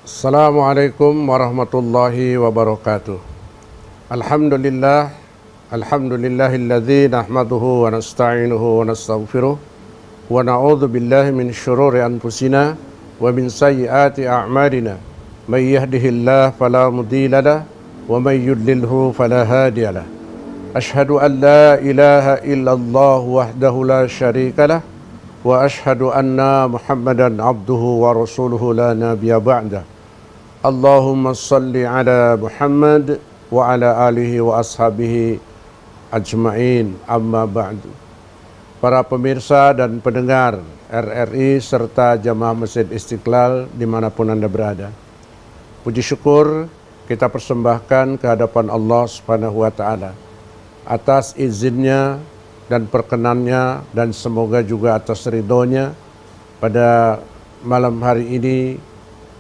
Assalamualaikum warahmatullahi wabarakatuh. Alhamdulillah, alhamdulillahilladzi nahmaduhu wa nasta'inuhu wa nastaghfiruh wa na'udzu billahi min syururi anfusina wa min sayyiati a'malina. May yahdihillahu fala mudilla lahu wa may yudlilhu fala hadiya lahu. Asyhadu an la ilaha illallah wahdahu la syarika lahu wa asyhadu anna Muhammadan abduhu wa rasuluhu la nabiyya ba'da. Allahumma salli ala Muhammad wa ala alihi wa ashabihi ajma'in, amma ba'du. Para pemirsa dan pendengar RRI serta jamaah Masjid Istiqlal dimanapun Anda berada, puji syukur kita persembahkan ke hadapan Allah Subhanahu wa Ta'ala atas izinnya dan perkenannya, dan semoga juga atas ridhonya pada malam hari ini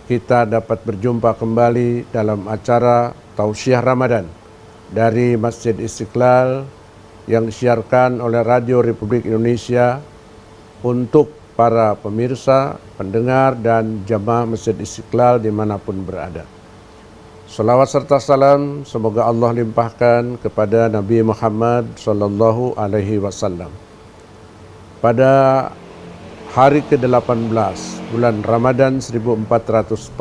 kita dapat berjumpa kembali dalam acara Tausiah Ramadan dari Masjid Istiqlal yang disiarkan oleh Radio Republik Indonesia untuk para pemirsa, pendengar, dan jamaah Masjid Istiqlal dimanapun berada. Salawat serta salam semoga Allah limpahkan kepada Nabi Muhammad sallallahu alaihi wasallam. Pada hari ke-18 bulan Ramadan 1441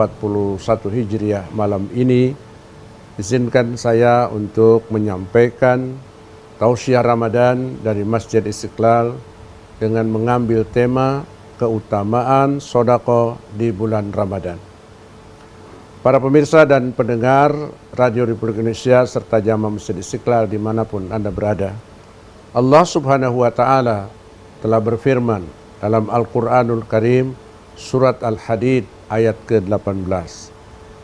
Hijriah malam ini, izinkan saya untuk menyampaikan tausiah Ramadan dari Masjid Istiqlal dengan mengambil tema keutamaan sedekah di bulan Ramadan. Para pemirsa dan pendengar Radio Republik Indonesia serta jamaah Masjid Istiqlal dimanapun Anda berada, Allah Subhanahu wa Ta'ala telah berfirman dalam Al-Quranul Karim surat Al-Hadid ayat ke-18.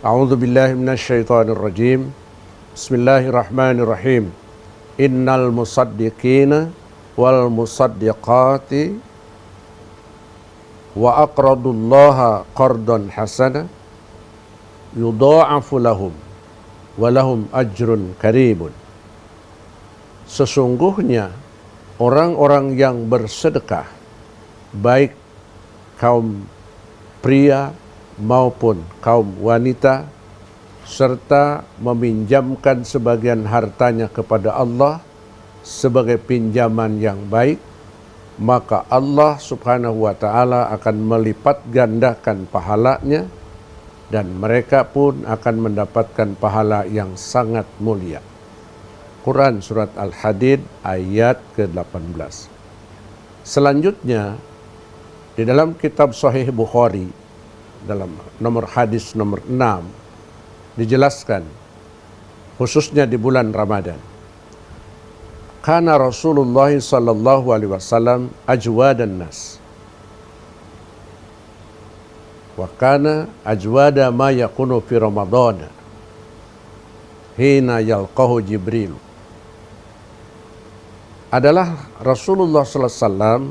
A'udzu billahi minasyaitonir rajim. Bismillahirrahmanirrahim. Innal musaddiqina wal musaddiqati wa aqradullaha qardan hasana yudha'afu lahum wa lahum ajrun karibun. Sesungguhnya orang-orang yang bersedekah, baik kaum pria maupun kaum wanita, serta meminjamkan sebagian hartanya kepada Allah sebagai pinjaman yang baik, maka Allah Subhanahu wa Ta'ala akan melipat gandakan pahalanya dan mereka pun akan mendapatkan pahala yang sangat mulia. Quran surat Al-Hadid ayat ke-18. Selanjutnya di dalam kitab Sahih Bukhari dalam nomor hadis nomor 6 dijelaskan khususnya di bulan Ramadan, kana Rasulullah sallallahu alaihi wasallam ajwadan nas wa kana ajwada ma yakunu fi Ramadan hina yalqahu Jibril. Adalah Rasulullah sallallahu alaihi wasallam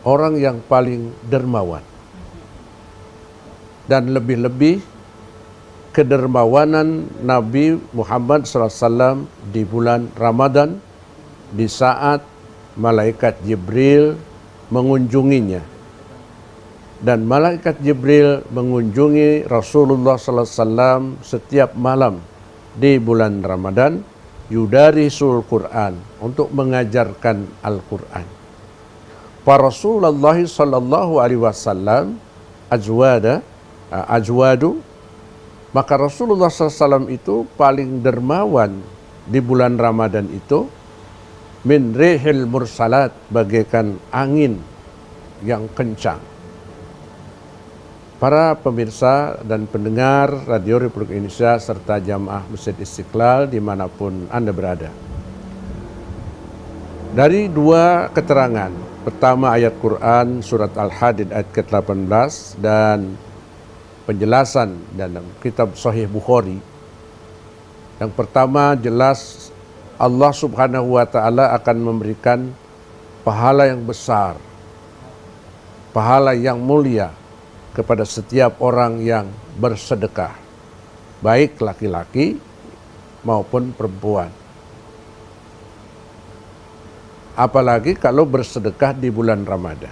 orang yang paling dermawan, dan lebih-lebih kedermawanan Nabi Muhammad sallallahu alaihi wasallam di bulan Ramadan, di saat malaikat Jibril mengunjunginya. Dan malaikat Jibril mengunjungi Rasulullah sallallahu alaihi wasallam setiap malam di bulan Ramadan, yudarisul Quran, untuk mengajarkan Al-Quran. Para Rasulullah sallallahu alaihi wasallam ajwadu, maka Rasulullah sallallahu alaihi wasallam itu paling dermawan di bulan Ramadan itu min rihil mursalat, bagaikan angin yang kencang. Para pemirsa dan pendengar Radio Republik Indonesia serta jamaah Masjid Istiqlal dimanapun Anda berada, dari dua keterangan, pertama ayat Quran surat Al-Hadid ayat ke-18 dan penjelasan dalam kitab Sahih Bukhari, yang pertama jelas Allah Subhanahu wa Ta'ala akan memberikan pahala yang besar, pahala yang mulia kepada setiap orang yang bersedekah, baik laki-laki maupun perempuan. Apalagi kalau bersedekah di bulan Ramadan.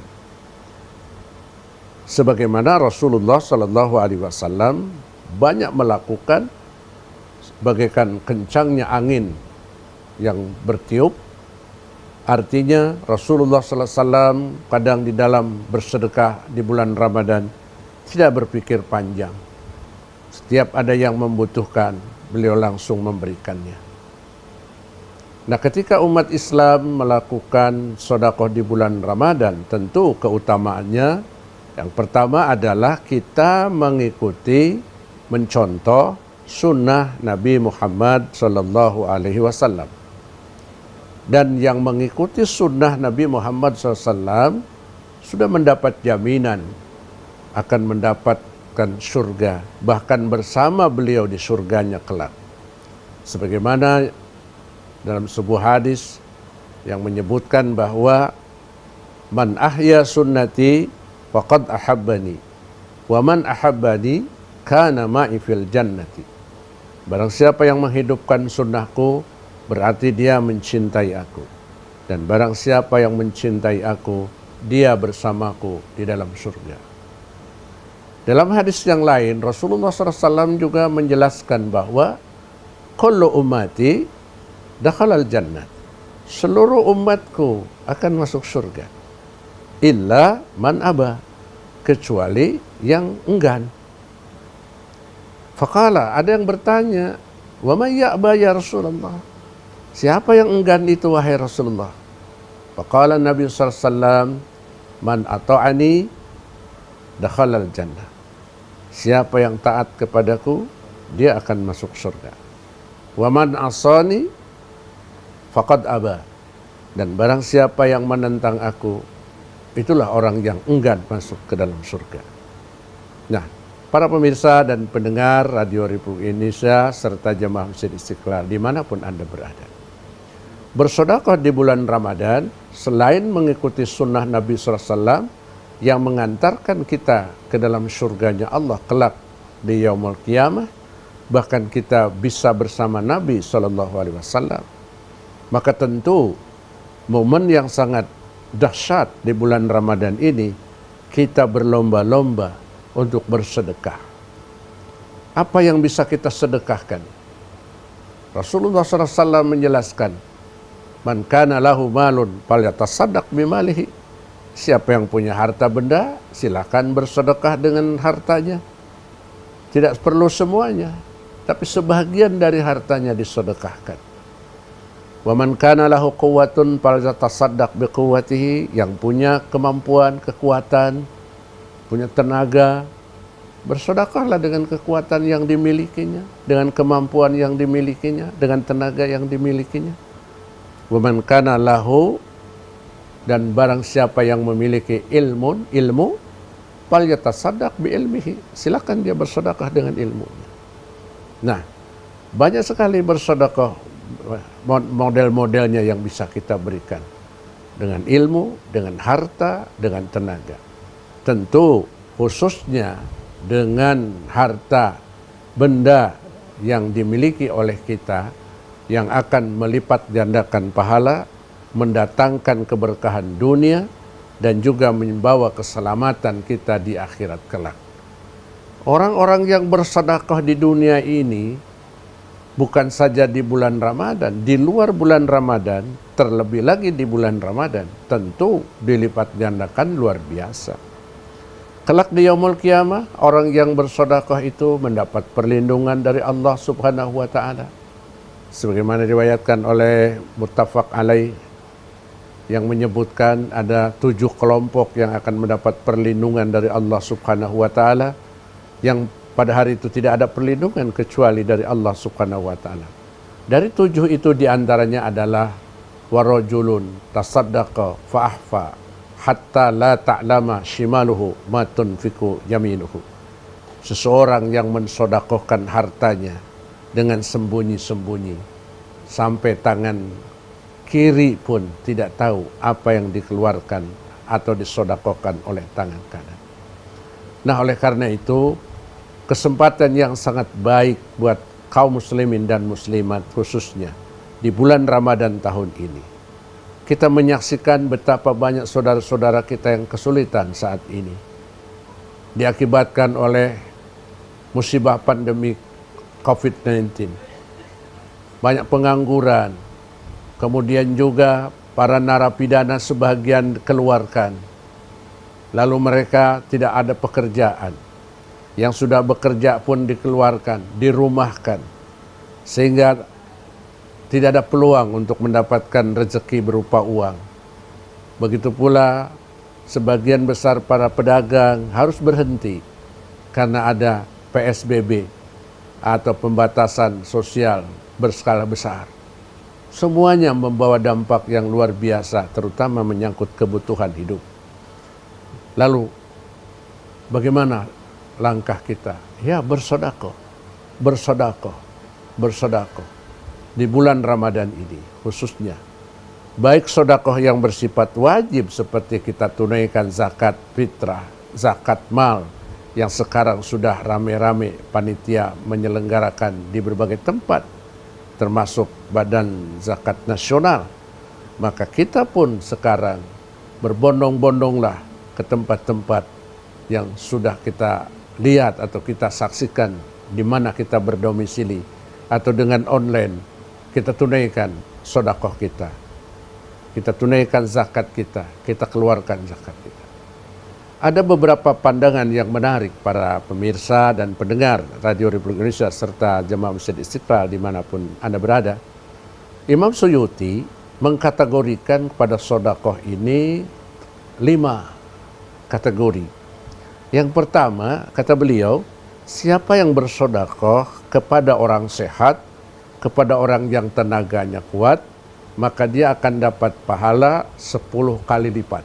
sebagaimana Rasulullah Sallallahu Alaihi Wasallam banyak melakukan bagaikan kencangnya angin yang bertiup. Artinya Rasulullah SAW kadang di dalam bersedekah di bulan Ramadan tidak berpikir panjang. Setiap ada yang membutuhkan, beliau langsung memberikannya. Nah, ketika umat Islam melakukan sedekah di bulan Ramadan, tentu keutamaannya yang pertama adalah kita mengikuti, mencontoh sunnah Nabi Muhammad SAW. Dan yang mengikuti sunnah Nabi Muhammad SAW sudah mendapat jaminan akan mendapatkan surga, bahkan bersama beliau di surganya kelak. Sebagaimana dalam sebuah hadis yang menyebutkan bahwa man ahya sunnati faqad ahabbani wa man ahabbani kana ma'i fil jannati. Barang siapa yang menghidupkan sunnahku, berarti dia mencintai aku. Dan barang siapa yang mencintai aku, dia bersamaku di dalam surga. Dalam hadis yang lain, Rasulullah SAW juga menjelaskan bahwa kullu ummati dakhalal jannah. Seluruh umatku akan masuk surga. Illa man aba, kecuali yang enggan. Faqala, ada yang bertanya, wa may ya'ba ya Rasulullah? Siapa yang enggan itu wahai Rasulullah? Faqala Nabi SAW, man ata'ani dakhalal jannah. Siapa yang taat kepadaku, dia akan masuk surga. Wa man asani faqad aba. Dan barang siapa yang menentang aku, itulah orang yang enggan masuk ke dalam surga. Nah, para pemirsa dan pendengar Radio Republik Indonesia serta jemaah Masjid Istiqlal dimanapun Anda berada, bersedekah di bulan Ramadan selain mengikuti sunnah Nabi SAW yang mengantarkan kita ke dalam surganya Allah kelak di yaumul qiyamah, bahkan kita bisa bersama Nabi SAW. Maka tentu momen yang sangat dahsyat di bulan Ramadan ini, kita berlomba-lomba untuk bersedekah. Apa yang bisa kita sedekahkan? Rasulullah SAW menjelaskan, man kana lahu malun falyatasaddaq bimalihi. Siapa yang punya harta benda, silakan bersedekah dengan hartanya. Tidak perlu semuanya, tapi sebahagian dari hartanya disedekahkan. Wa man kana lahu quwwatun falyatasaddaq biquwwatihi. Yang punya kemampuan, kekuatan, punya tenaga, bersedekahlah dengan kekuatan yang dimilikinya, dengan kemampuan yang dimilikinya, dengan tenaga yang dimilikinya. Wa man kana lahu, dan barang siapa yang memiliki ilmu, falyatasaddaq bi ilmihi. Silakan dia bersedekah dengan ilmunya. Nah, banyak sekali bersedekah model-modelnya yang bisa kita berikan. Dengan ilmu, dengan harta, dengan tenaga. Tentu khususnya dengan harta benda yang dimiliki oleh kita, yang akan melipat gandakan pahala, mendatangkan keberkahan dunia, dan juga membawa keselamatan kita di akhirat kelak. Orang-orang yang bersedekah di dunia ini, bukan saja di bulan Ramadan, di luar bulan Ramadan, terlebih lagi di bulan Ramadan, tentu dilipat gandakan luar biasa. Kelak di yaumul qiyamah, orang yang bersedekah itu mendapat perlindungan dari Allah Subhanahu wa Ta'ala. Sebagaimana diriwayatkan oleh muttafaq alaih, yang menyebutkan ada 7 kelompok yang akan mendapat perlindungan dari Allah Subhanahu wa Ta'ala, yang pada hari itu tidak ada perlindungan kecuali dari Allah Subhanahu wa Ta'ala. Dari 7 itu diantaranya adalah warajulun tasaddaqa fa'ahfa hatta la ta'lama shimaluhu ma tunfiqu yaminuhu. Seseorang yang mensedekahkan hartanya dengan sembunyi-sembunyi sampai tangan kiri pun tidak tahu apa yang dikeluarkan atau disedekahkan oleh tangan kanan. Nah, oleh karena itu, kesempatan yang sangat baik buat kaum muslimin dan muslimat khususnya di bulan Ramadan tahun ini. Kita menyaksikan betapa banyak saudara-saudara kita yang kesulitan saat ini, diakibatkan oleh musibah pandemi COVID-19, banyak pengangguran, kemudian juga para narapidana sebagian dikeluarkan, lalu mereka tidak ada pekerjaan, yang sudah bekerja pun dikeluarkan, dirumahkan, sehingga tidak ada peluang untuk mendapatkan rezeki berupa uang. Begitu pula sebagian besar para pedagang harus berhenti karena ada PSBB atau pembatasan sosial berskala besar. Semuanya membawa dampak yang luar biasa, terutama menyangkut kebutuhan hidup. Lalu, bagaimana langkah kita? Ya, bersedekah, bersedekah, bersedekah. Di bulan Ramadan ini khususnya. Baik sedekah yang bersifat wajib seperti kita tunaikan zakat fitrah, zakat mal, yang sekarang sudah rame-rame panitia menyelenggarakan di berbagai tempat, termasuk Badan Zakat Nasional. Maka kita pun sekarang berbondong-bondonglah ke tempat-tempat yang sudah kita lihat atau kita saksikan di mana kita berdomisili, atau dengan online kita tunaikan sedekah kita. Kita tunaikan zakat kita, kita keluarkan zakat kita. Ada beberapa pandangan yang menarik para pemirsa dan pendengar Radio Republik Indonesia serta jemaah Masjid Istiqlal dimanapun Anda berada. Imam Suyuti mengkategorikan kepada sedekah ini 5 kategori. Yang pertama, kata beliau, siapa yang bersedekah kepada orang sehat, kepada orang yang tenaganya kuat, maka dia akan dapat pahala 10 kali lipat.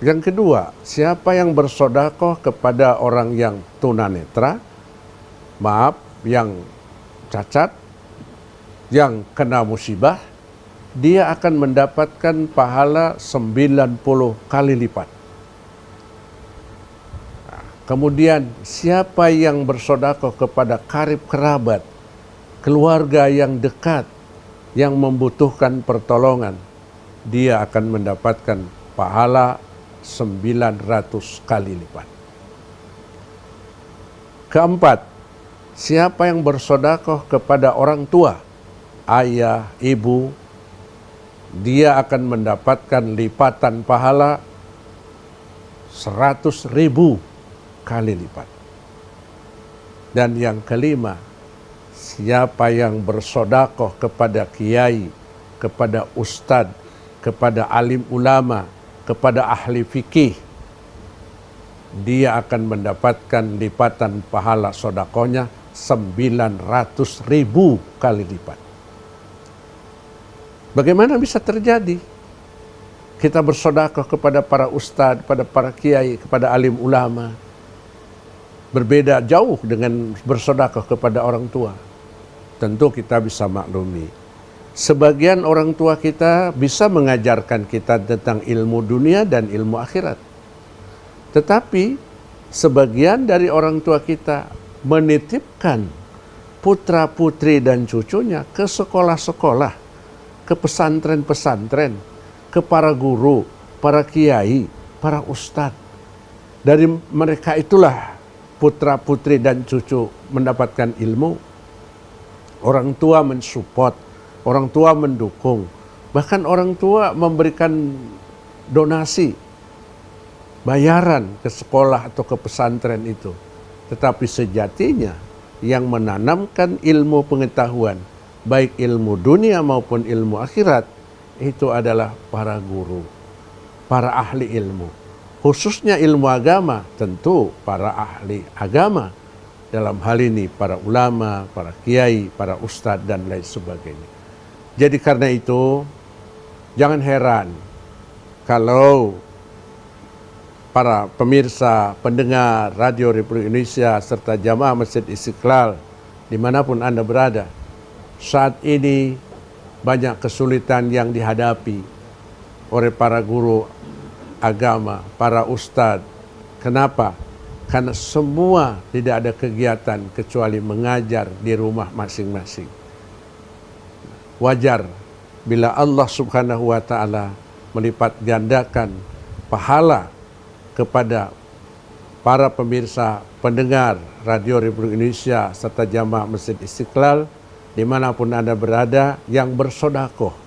Yang kedua, siapa yang bersedekah kepada orang yang tunanetra, yang cacat, yang kena musibah, dia akan mendapatkan pahala 90 kali lipat. Kemudian, siapa yang bersedekah kepada karib kerabat, keluarga yang dekat, yang membutuhkan pertolongan, dia akan mendapatkan pahala 900 kali lipat. Keempat, siapa yang bersedekah kepada orang tua, ayah, ibu, dia akan mendapatkan lipatan pahala 100.000 kali lipat. Dan yang kelima, siapa yang bersedekah kepada kiai, kepada ustadz, kepada alim ulama, kepada ahli fikih, dia akan mendapatkan lipatan pahala sedekahnya 900.000 kali lipat. Bagaimana bisa terjadi? Kita bersedekah kepada para ustadz, kepada para kiai, kepada alim ulama. Berbeda jauh dengan bersedekah kepada orang tua. Tentu kita bisa maklumi. Sebagian orang tua kita bisa mengajarkan kita tentang ilmu dunia dan ilmu akhirat. Tetapi sebagian dari orang tua kita menitipkan putra-putri dan cucunya ke sekolah-sekolah, ke pesantren-pesantren, ke para guru, para kiai, para ustadz. Dari mereka itulah putra-putri dan cucu mendapatkan ilmu. Orang tua mensupport, orang tua mendukung, bahkan orang tua memberikan donasi, bayaran ke sekolah atau ke pesantren itu. Tetapi sejatinya yang menanamkan ilmu pengetahuan, baik ilmu dunia maupun ilmu akhirat, itu adalah para guru, para ahli ilmu. Khususnya ilmu agama, tentu para ahli agama. Dalam hal ini para ulama, para kiai, para ustadz, dan lain sebagainya. Jadi karena itu, jangan heran kalau para pemirsa, pendengar Radio Republik Indonesia, serta jamaah Masjid Istiqlal, dimanapun Anda berada, saat ini banyak kesulitan yang dihadapi oleh para guru agama, para ustadz. Kenapa? Karena semua tidak ada kegiatan kecuali mengajar di rumah masing-masing. Wajar bila Allah Subhanahu wa Ta'ala melipat gandakan pahala kepada para pemirsa, pendengar Radio Republik Indonesia serta jamaah Masjid Istiqlal dimanapun Anda berada yang bersodakoh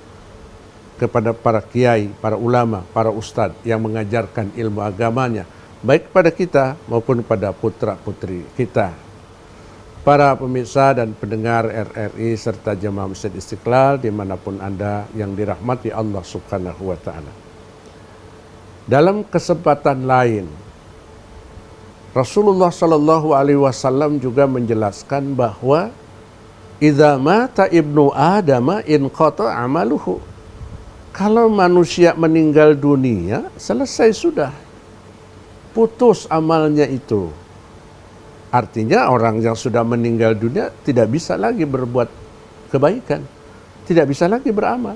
kepada para kiai, para ulama, para ustadz yang mengajarkan ilmu agamanya, baik kepada kita maupun pada putra-putri kita. Para pemirsa dan pendengar RRI serta jamaah Masjid Istiqlal dimanapun Anda yang dirahmati Allah Subhanahu wa Ta'ala. Dalam kesempatan lain, Rasulullah Shallallahu Alaihi Wasallam juga menjelaskan bahwa idza mata ibnu Adam inqata amaluhu. Kalau manusia meninggal dunia, selesai sudah, putus amalnya itu. Artinya orang yang sudah meninggal dunia tidak bisa lagi berbuat kebaikan, tidak bisa lagi beramal.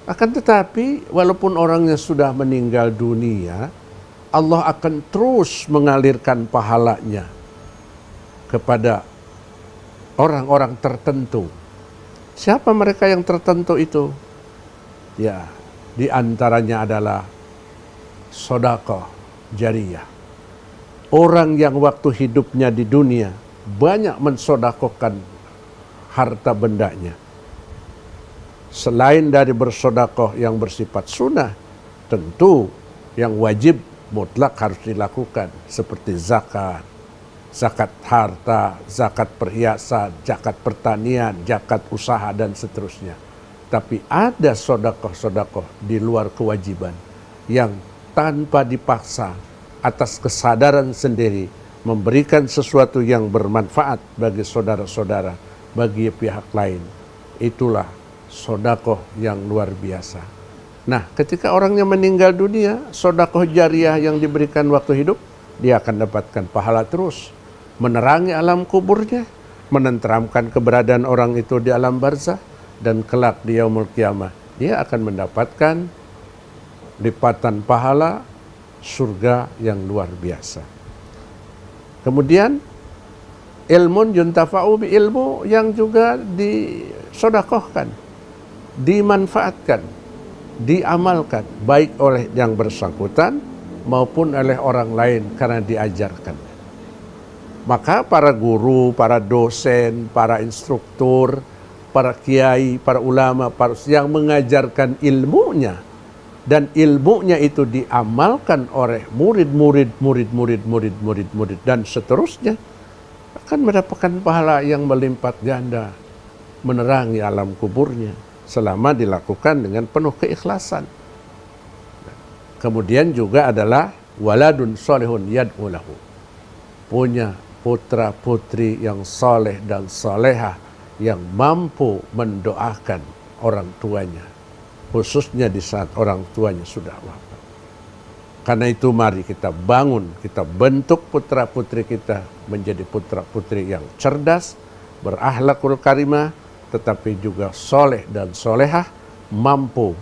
Akan tetapi walaupun orangnya sudah meninggal dunia, Allah akan terus mengalirkan pahalanya kepada orang-orang tertentu. Siapa mereka yang tertentu itu? Ya, di antaranya adalah sedekah jariyah. Orang yang waktu hidupnya di dunia banyak mensedekahkan harta bendanya. Selain dari bersedekah yang bersifat sunnah, tentu yang wajib mutlak harus dilakukan seperti zakat, zakat harta, zakat perhiasan, zakat pertanian, zakat usaha dan seterusnya. Tapi ada sedekah-sedekah di luar kewajiban yang tanpa dipaksa, atas kesadaran sendiri, memberikan sesuatu yang bermanfaat bagi saudara-saudara, bagi pihak lain. Itulah sedekah yang luar biasa. Nah, ketika orangnya meninggal dunia, sedekah jariyah yang diberikan waktu hidup, dia akan dapatkan pahala terus, menerangi alam kuburnya, menenteramkan keberadaan orang itu di alam barzah, dan kelak di yaumul qiyamah dia akan mendapatkan lipatan pahala surga yang luar biasa. Kemudian ilmun yuntafa'u bi ilmu yang juga disedekahkan, dimanfaatkan, diamalkan baik oleh yang bersangkutan maupun oleh orang lain karena diajarkan. Maka para guru, para dosen, para instruktur, para kiai, para ulama, para yang mengajarkan ilmunya, dan ilmunya itu diamalkan oleh murid dan seterusnya, akan mendapatkan pahala yang melimpah ganda, menerangi alam kuburnya selama dilakukan dengan penuh keikhlasan. Kemudian juga adalah waladun solehun yad'u lahu, punya putra putri yang soleh dan solehah yang mampu mendoakan orang tuanya, khususnya di saat orang tuanya sudah wafat. Karena itu mari kita bangun, kita bentuk putra-putri kita menjadi putra-putri yang cerdas, berakhlakul karimah, tetapi juga soleh dan solehah, mampu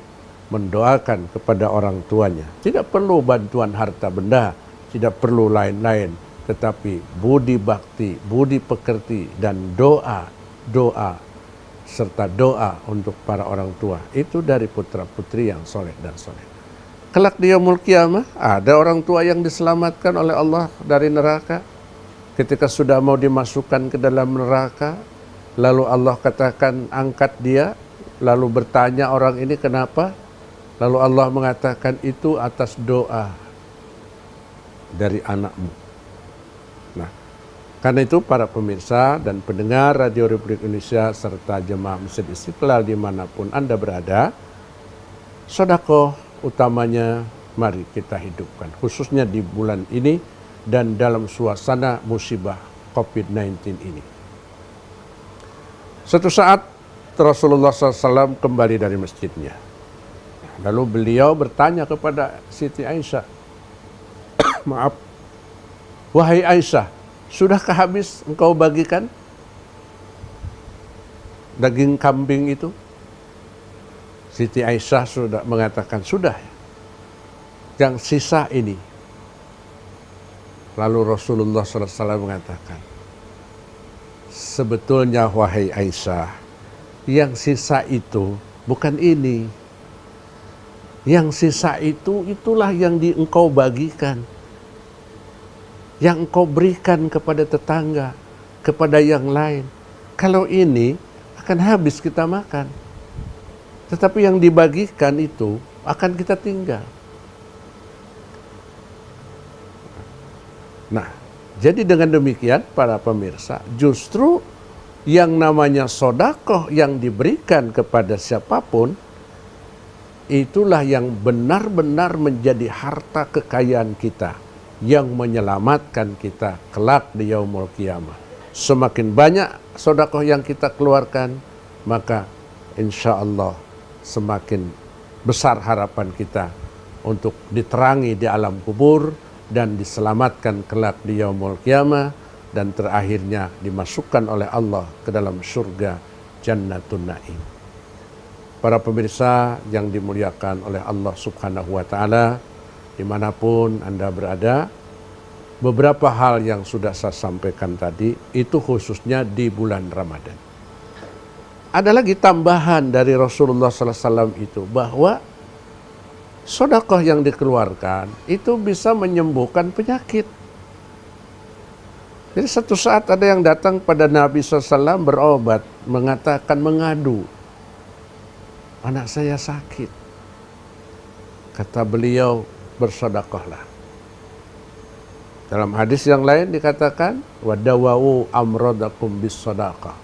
mendoakan kepada orang tuanya. Tidak perlu bantuan harta benda, tidak perlu lain-lain, tetapi budi bakti, budi pekerti, dan doa serta doa untuk para orang tua itu dari putra-putri yang soleh dan soleh. Kelak di yaumul qiyamah ada orang tua yang diselamatkan oleh Allah dari neraka. Ketika sudah mau dimasukkan ke dalam neraka, lalu Allah katakan angkat dia, lalu bertanya orang ini kenapa? Lalu Allah mengatakan itu atas doa dari anakmu. Nah, karena itu para pemirsa dan pendengar Radio Republik Indonesia serta jemaah Masjid Istiqlal dimanapun Anda berada, sedekah utamanya mari kita hidupkan, khususnya di bulan ini dan dalam suasana musibah COVID-19 ini. Suatu saat Rasulullah SAW kembali dari masjidnya. Lalu beliau bertanya kepada Siti Aisyah, maaf, wahai Aisyah, sudahkah habis engkau bagikan daging kambing itu? Siti Aisyah sudah mengatakan, sudah. Yang sisa ini. Lalu Rasulullah SAW mengatakan, sebetulnya wahai Aisyah, yang sisa itu bukan ini. Yang sisa itu, itulah yang engkau bagikan. yang engkau berikan kepada tetangga, kepada yang lain. Kalau ini akan habis kita makan. Tetapi yang dibagikan itu akan kita tinggal. Nah, jadi dengan demikian para pemirsa, justru yang namanya sodakoh yang diberikan kepada siapapun, itulah yang benar-benar menjadi harta kekayaan kita, yang menyelamatkan kita kelak di yaumul qiyamah. Semakin banyak sodakoh yang kita keluarkan, maka insya Allah semakin besar harapan kita untuk diterangi di alam kubur dan diselamatkan kelak di yaumul qiyamah, dan terakhirnya dimasukkan oleh Allah ke dalam surga Jannatun Naim. Para pemirsa yang dimuliakan oleh Allah Subhanahu wa Ta'ala, dimanapun Anda berada, beberapa hal yang sudah saya sampaikan tadi itu khususnya di bulan Ramadan. Ada lagi tambahan dari Rasulullah SAW itu, bahwa sedekah yang dikeluarkan itu bisa menyembuhkan penyakit. Jadi satu saat ada yang datang pada Nabi SAW berobat, mengatakan, mengadu, anak saya sakit. Kata beliau, bersedekahlah. Dalam hadis yang lain dikatakan, wadawau amradakum bis sedekah.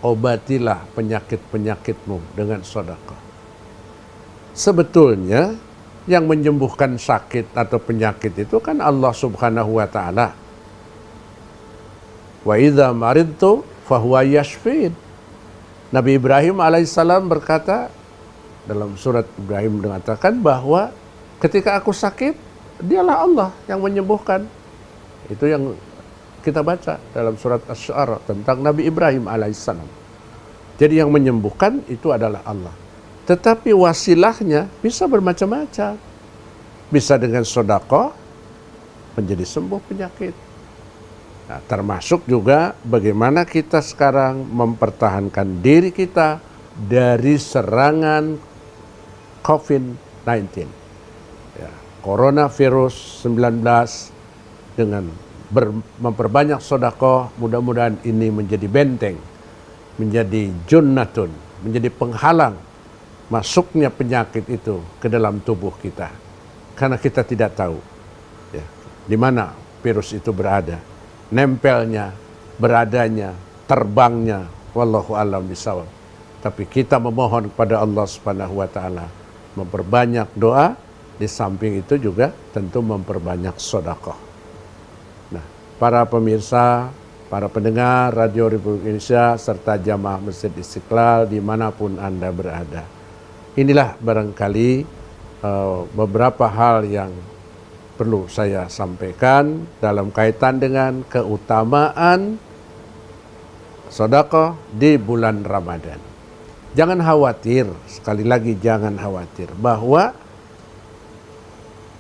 Obatilah penyakit-penyakitmu dengan sedekah. Sebetulnya yang menyembuhkan sakit atau penyakit itu kan Allah Subhanahu wa Ta'ala. Wa idza maridtu fahuwa yashfin. Nabi Ibrahim alaihissalam berkata dalam surat Ibrahim, mengatakan bahwa ketika aku sakit, dialah Allah yang menyembuhkan. Itu yang kita baca dalam surat Asy-Syu'ara tentang Nabi Ibrahim alaihissalam. Jadi yang menyembuhkan itu adalah Allah. Tetapi wasilahnya bisa bermacam-macam. Bisa dengan sedekah menjadi sembuh penyakit. Nah, termasuk juga bagaimana kita sekarang mempertahankan diri kita dari serangan COVID-19. Ya, coronavirus 19, dengan memperbanyak sedekah, mudah-mudahan ini menjadi benteng, menjadi junnatun, menjadi penghalang masuknya penyakit itu ke dalam tubuh kita. Karena kita tidak tahu ya, di mana virus itu berada, nempelnya, beradanya, terbangnya, wallahu a'lam bishawab. Tapi kita memohon kepada Allah Subhanahu wa Ta'ala, memperbanyak doa, di samping itu juga tentu memperbanyak sedekah. Nah, para pemirsa, para pendengar Radio Republik Indonesia serta jamaah Masjid Istiqlal dimanapun Anda berada, inilah barangkali beberapa hal yang perlu saya sampaikan dalam kaitan dengan keutamaan sedekah di bulan Ramadan. Jangan khawatir, sekali lagi jangan khawatir, bahwa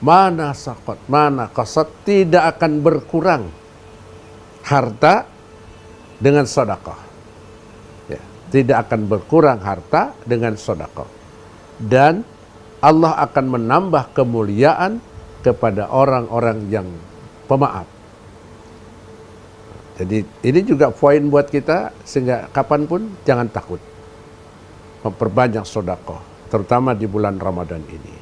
mana sakot, mana kasat, tidak akan berkurang harta dengan sedekah. Ya, tidak akan berkurang harta dengan sedekah. Dan Allah akan menambah kemuliaan kepada orang-orang yang pemaaf. Jadi ini juga poin buat kita, sehingga kapanpun jangan takut memperbanyak sedekah, terutama di bulan Ramadan ini.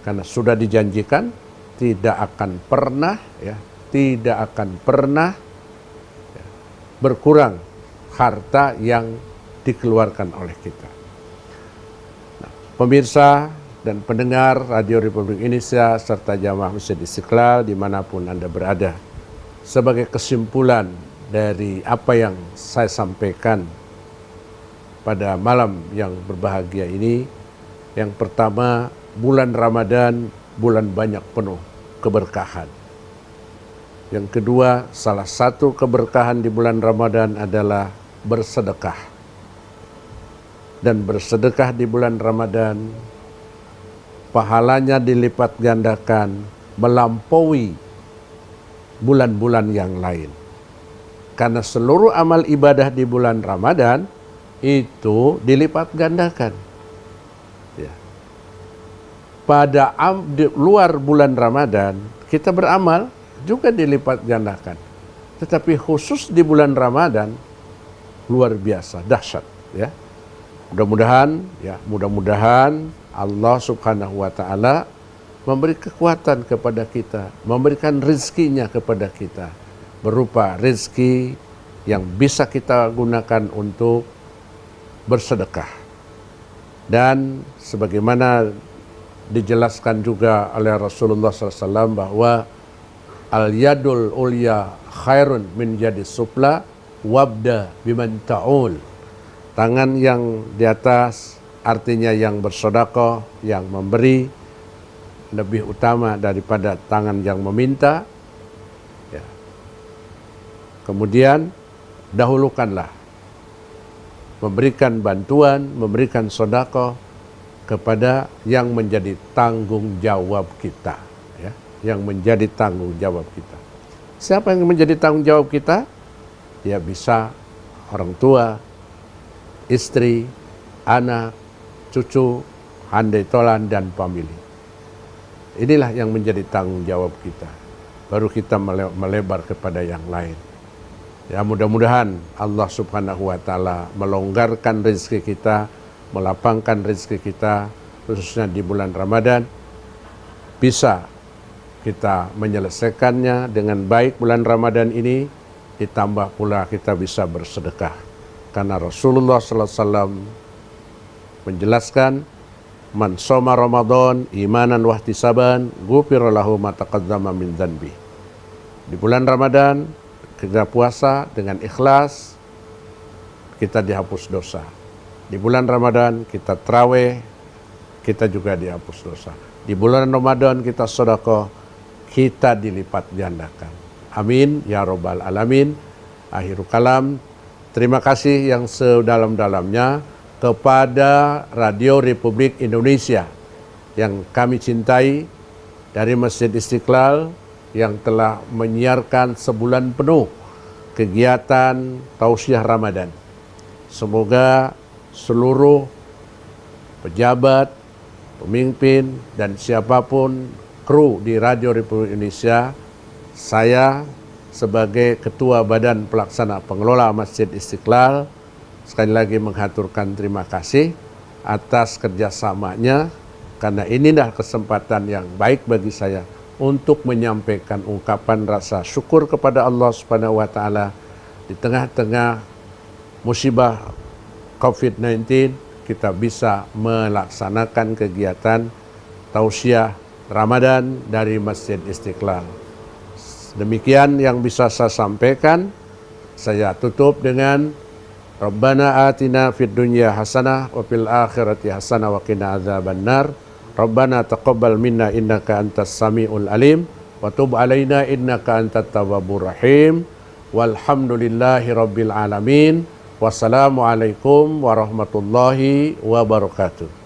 Karena sudah dijanjikan tidak akan pernah berkurang harta yang dikeluarkan oleh kita. Nah, pemirsa dan pendengar Radio Republik Indonesia serta jamaah Masjid Istiqlal dimanapun Anda berada, sebagai kesimpulan dari apa yang saya sampaikan pada malam yang berbahagia ini, yang pertama, bulan Ramadan bulan banyak penuh keberkahan. Yang kedua, salah satu keberkahan di bulan Ramadan adalah bersedekah. Dan bersedekah di bulan Ramadan pahalanya dilipat gandakan melampaui bulan-bulan yang lain. Karena seluruh amal ibadah di bulan Ramadan itu dilipat gandakan. Ya. Pada di luar bulan Ramadan kita beramal, juga dilipat gandakan. Tetapi khusus di bulan Ramadan luar biasa, dahsyat ya. Mudah-mudahan Allah Subhanahu wa taala memberi kekuatan kepada kita, memberikan rezekinya kepada kita berupa rezeki yang bisa kita gunakan untuk bersedekah. Dan sebagaimana dijelaskan juga oleh Rasulullah SAW bahwa al-yadul ulya khairun min yadis sufla wabda biman ta'ul. Tangan yang di atas artinya yang bersedekah, yang memberi, lebih utama daripada tangan yang meminta. Ya. Kemudian dahulukanlah memberikan bantuan, memberikan sedekah kepada yang menjadi tanggung jawab kita, ya, yang menjadi tanggung jawab kita. Siapa yang menjadi tanggung jawab kita? Ya bisa orang tua, istri, anak, cucu, handai tolan dan famili. Inilah yang menjadi tanggung jawab kita. Baru kita melebar kepada yang lain. Ya, mudah-mudahan Allah Subhanahu wa taala melonggarkan rezeki kita, melapangkan rezeki kita khususnya di bulan Ramadan. Bisa kita menyelesaikannya dengan baik bulan Ramadan ini, ditambah pula kita bisa bersedekah. Karena Rasulullah sallallahu alaihi wasallam menjelaskan, man shoma Ramadan imanan wa ihtisaban ghufira lahu ma taqaddama min dzanbi. Di bulan Ramadan kita puasa dengan ikhlas, kita dihapus dosa. Di bulan Ramadan kita tarawih, kita juga dihapus dosa. Di bulan Ramadan kita sedekah, kita dilipat gandakan. Amin ya rabbal alamin. Akhirul kalam, terima kasih yang sedalam-dalamnya kepada Radio Republik Indonesia yang kami cintai, dari Masjid Istiqlal yang telah menyiarkan sebulan penuh kegiatan tausiah Ramadan. Semoga seluruh pejabat, pemimpin, dan siapapun kru di Radio Republik Indonesia, saya sebagai Ketua Badan Pelaksana Pengelola Masjid Istiqlal sekali lagi menghaturkan terima kasih atas kerjasamanya, karena inilah kesempatan yang baik bagi saya untuk menyampaikan ungkapan rasa syukur kepada Allah Subhanahu wa taala di tengah-tengah musibah COVID-19 kita bisa melaksanakan kegiatan tausiah Ramadan dari Masjid Istiqlal. Demikian yang bisa saya sampaikan. Saya tutup dengan Rabbana atina fid dunya hasanah wa fil akhirati hasanah wa qina adzabannar. Rabbana taqabbal minna innaka antas samiul alim wa tub alaina innaka antat tawwabur rahim. Walhamdulillahi rabbil alamin. Wassalamualaikum warahmatullahi wabarakatuh.